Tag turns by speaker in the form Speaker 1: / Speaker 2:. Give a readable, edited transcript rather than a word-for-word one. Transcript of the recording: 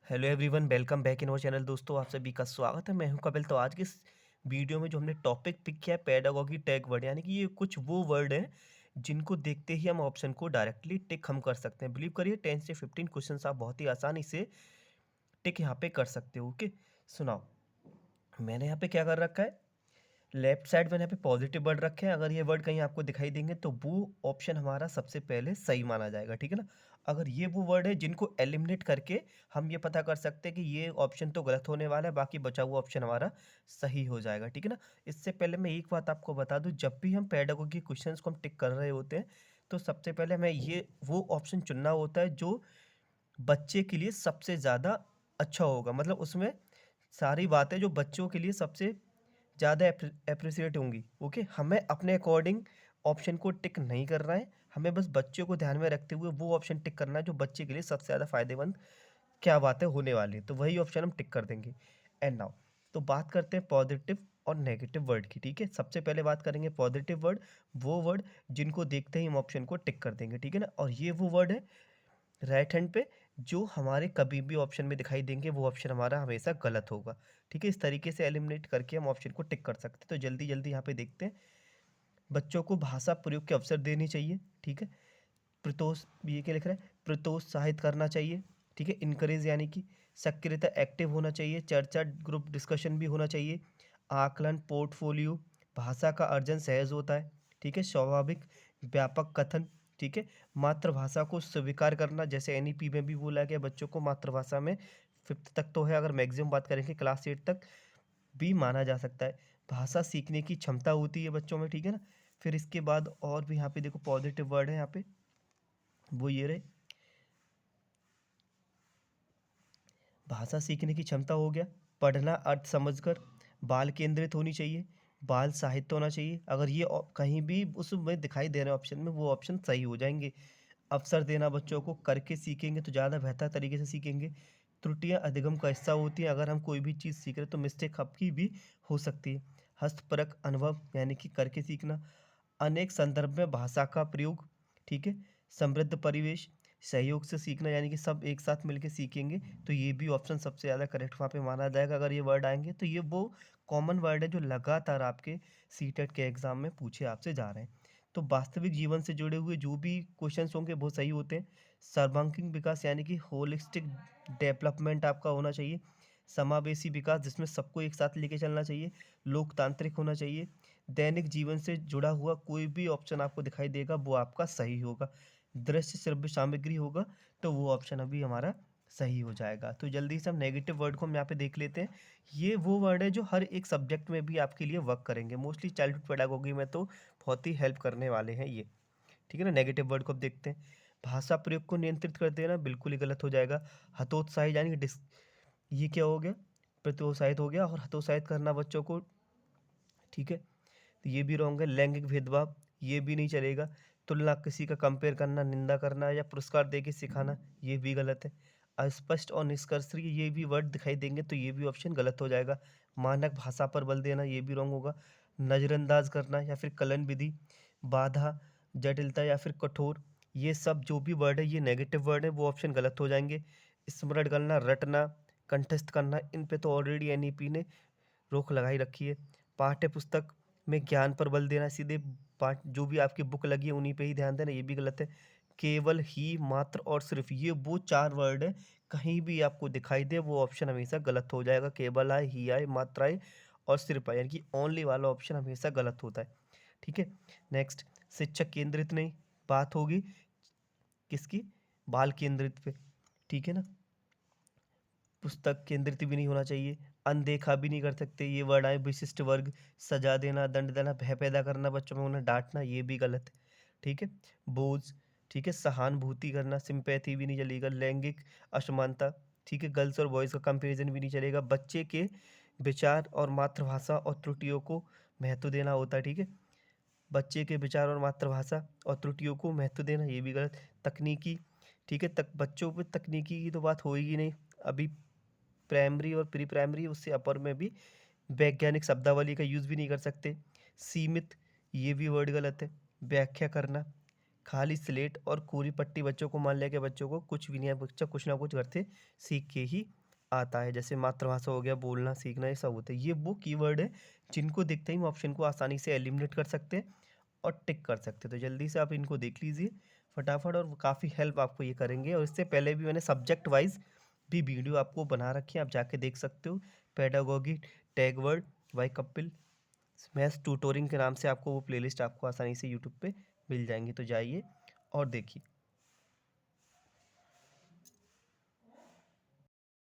Speaker 1: Hello everyone, welcome back in our channel. दोस्तों, आप सभी का स्वागत है। मैं हूं कपिल। तो आज की इस वीडियो में जो हमने टॉपिक पिक किया है, पेडागोगी टैग वर्ड, यानी कि ये कुछ वो वर्ड हैं जिनको देखते ही हम ऑप्शन को डायरेक्टली टिक हम कर सकते हैं। बिलीव करिए 10 से 15 क्वेश्चन आप बहुत ही आसानी से टिक यहाँ पे कर सकते हो। ओके, सुनाओ। मैंने यहाँ पे क्या कर रखा है, लेफ्ट साइड मैंने यहाँ पे पॉजिटिव वर्ड रखे हैं। अगर ये वर्ड कहीं आपको दिखाई देंगे तो वो ऑप्शन हमारा सबसे पहले सही माना जाएगा, ठीक है ना। अगर ये वो वर्ड है जिनको एलिमिनेट करके हम ये पता कर सकते हैं कि ये ऑप्शन तो गलत होने वाला है, बाकी बचा हुआ ऑप्शन हमारा सही हो जाएगा, ठीक है ना। इससे पहले मैं एक बात आपको बता दूं, जब भी हम पेडागोगी क्वेश्चंस को हम टिक कर रहे होते हैं तो सबसे पहले हमें ये वो ऑप्शन चुनना होता है जो बच्चे के लिए सबसे ज़्यादा अच्छा होगा। मतलब उसमें सारी बातें जो बच्चों के लिए सबसे ज़्यादा एप्रिसिएट होंगी। ओके, हमें अपने अकॉर्डिंग ऑप्शन को टिक नहीं करना है, हमें बस बच्चों को ध्यान में रखते हुए वो ऑप्शन टिक करना है जो बच्चे के लिए सबसे ज़्यादा फायदेमंद क्या बातें होने वाली है, तो वही ऑप्शन हम टिक कर देंगे। एंड नाउ तो बात करते हैं पॉजिटिव और नेगेटिव वर्ड की, ठीक है। सबसे पहले बात करेंगे पॉजिटिव वर्ड, वो वर्ड जिनको देखते ही हम ऑप्शन को टिक कर देंगे, ठीक है ना। और ये वो वर्ड है राइट हैंड पे जो हमारे कभी भी ऑप्शन में दिखाई देंगे, वो ऑप्शन हमारा हमेशा गलत होगा, ठीक है। इस तरीके से एलिमिनेट करके हम ऑप्शन को टिक कर सकते हैं। तो जल्दी जल्दी यहाँ पे देखते हैं। बच्चों को भाषा प्रयोग के अवसर देने चाहिए, ठीक है। प्रोत्साहित, ये क्या लिख रहा है, प्रोत्साहित करना चाहिए, ठीक है। इनकरेज यानी कि सक्रियता, एक्टिव होना चाहिए। चर्चा, ग्रुप डिस्कशन भी होना चाहिए। आकलन, पोर्टफोलियो, भाषा का अर्जन सहज होता है, ठीक है। स्वाभाविक, व्यापक कथन, ठीक है। मातृभाषा को स्वीकार करना, जैसे एनईपी में भी बोला गया बच्चों को मातृभाषा में 5th तक तो है, अगर मैक्सिमम बात करेंगे क्लास 8 तक भी माना जा सकता है। भाषा सीखने की क्षमता होती है बच्चों में, ठीक है ना। फिर इसके बाद और भी यहाँ पे देखो पॉजिटिव वर्ड है यहाँ पे, वो ये रहे, भाषा सीखने की क्षमता हो गया। पढ़ना अर्थ समझकर, बाल केंद्रित होनी चाहिए, बाल साहित्य होना चाहिए। अगर ये कहीं भी उसमें दिखाई दे रहे ऑप्शन में, वो ऑप्शन सही हो जाएंगे। अवसर देना, बच्चों को करके सीखेंगे तो ज़्यादा बेहतर तरीके से सीखेंगे। त्रुटियां अधिगम का हिस्सा होती हैं, अगर हम कोई भी चीज़ सीख रहे हैं तो मिस्टेक आपकी भी हो सकती है। हस्तपरक अनुभव यानी कि करके सीखना। अनेक संदर्भ में भाषा का प्रयोग, ठीक है। समृद्ध परिवेश, सहयोग से सीखना, यानी कि सब एक साथ मिलके सीखेंगे, तो ये भी ऑप्शन सबसे ज़्यादा करेक्ट वहाँ पे माना जाएगा। अगर ये वर्ड आएंगे तो ये वो कॉमन वर्ड है जो लगातार आपके सीटेट के एग्जाम में पूछे आपसे जा रहे हैं। तो वास्तविक जीवन से जुड़े हुए जो भी क्वेश्चंस होंगे वो सही होते हैं। सर्वांगीण विकास यानी कि होलिस्टिक डेवलपमेंट आपका होना चाहिए। समावेशी विकास, जिसमें सबको एक साथ लेके चलना चाहिए। लोकतांत्रिक होना चाहिए। दैनिक जीवन से जुड़ा हुआ कोई भी ऑप्शन आपको दिखाई देगा वो आपका सही होगा। दृश्य श्रव्य सामग्री होगा तो वो ऑप्शन अभी हमारा सही हो जाएगा। तो जल्दी से हम नेगेटिव वर्ड को हम यहाँ पे देख लेते हैं। ये वो वर्ड है जो हर एक सब्जेक्ट में भी आपके लिए वर्क करेंगे, मोस्टली चाइल्डहुड पेडागोगी में तो बहुत ही हेल्प करने वाले हैं ये, ठीक है ना। नेगेटिव वर्ड को अब देखते हैं। भाषा प्रयोग को नियंत्रित कर देना बिल्कुल ही गलत हो जाएगा। हतोत्साही यानी कि ये क्या हो गया, प्रोत्साहित हो गया, और हतोत्साहित करना बच्चों को, ठीक है, तो ये भी रॉन्ग है। लैंगिक भेदभाव, ये भी नहीं चलेगा। तुलना, किसी का कंपेयर करना, निंदा करना या पुरस्कार दे के सिखाना, ये भी गलत है। अस्पष्ट और निष्कर्षी, ये भी वर्ड दिखाई देंगे तो ये भी ऑप्शन गलत हो जाएगा। मानक भाषा पर बल देना, ये भी रॉन्ग होगा। नज़रअंदाज करना या फिर कलन विधि, बाधा, जटिलता या फिर कठोर, ये सब जो भी वर्ड है ये नेगेटिव वर्ड है, वो ऑप्शन गलत हो जाएंगे। स्मरण करना, रटना, कंठस्थ करना, इन पे तो ऑलरेडी एनईपी ने रोक लगाई रखी है। पाठ्य पुस्तक में ज्ञान पर बल देना, सीधे पाठ जो भी आपकी बुक लगी है उन्हीं पे ही ध्यान देना, ये भी गलत है। केवल, ही, मात्र और सिर्फ, ये वो 4 वर्ड है, कहीं भी आपको दिखाई दे वो ऑप्शन हमेशा गलत हो जाएगा। केवल आए, ही आए, मात्र आए और सिर्फ आए, यानी कि ओनली वाला ऑप्शन हमेशा गलत होता है, ठीक है। नेक्स्ट, शिक्षक केंद्रित नहीं, बात होगी किसकी, बाल केंद्रित पे, ठीक है ना। पुस्तक केंद्रित भी नहीं होना चाहिए। अनदेखा भी नहीं कर सकते, ये वर्ड आए। विशिष्ट वर्ग, सजा देना, दंड देना, भय पैदा करना बच्चों में, उन्हें डांटना, ये भी गलत है, ठीक है। बोझ, ठीक है। सहानुभूति करना, सिंपैथी भी नहीं चलेगा। लैंगिक असमानता, ठीक है। गर्ल्स और बॉयज़ का कंपैरिजन भी नहीं चलेगा। बच्चे के विचार और मातृभाषा और त्रुटियों को महत्व देना होता है, ठीक है। बच्चे के विचार और मातृभाषा और त्रुटियों को महत्व देना, ये भी गलत। तकनीकी, ठीक है, तक बच्चों पे तकनीकी की तो बात होएगी नहीं अभी। प्राइमरी और प्री प्राइमरी, उससे अपर में भी वैज्ञानिक शब्दावली का यूज़ भी नहीं कर सकते। सीमित, ये भी वर्ड गलत है। व्याख्या करना, खाली स्लेट और कोरी पट्टी बच्चों को मान लिया कि बच्चों को कुछ भी नहीं है, बच्चा कुछ ना कुछ घर से सीख के ही आता है। जैसे मातृभाषा हो गया, बोलना सीखना, ये सब होता है। ये वो कीवर्ड है जिनको देखते ही हम ऑप्शन को आसानी से एलिमिनेट कर सकते हैं और टिक कर सकते हैं। तो जल्दी से आप इनको देख लीजिए फटाफट, और काफ़ी हेल्प आपको ये करेंगे। और इससे पहले भी मैंने सब्जेक्ट वाइज भी वीडियो आपको बना रखी है, आप जाके देख सकते हो। Pedagogy, tag word by Kapil, maths tutoring के नाम से आपको वो प्लेलिस्ट आपको आसानी से यूट्यूब पे मिल जाएंगी। तो जाइए और देखिए।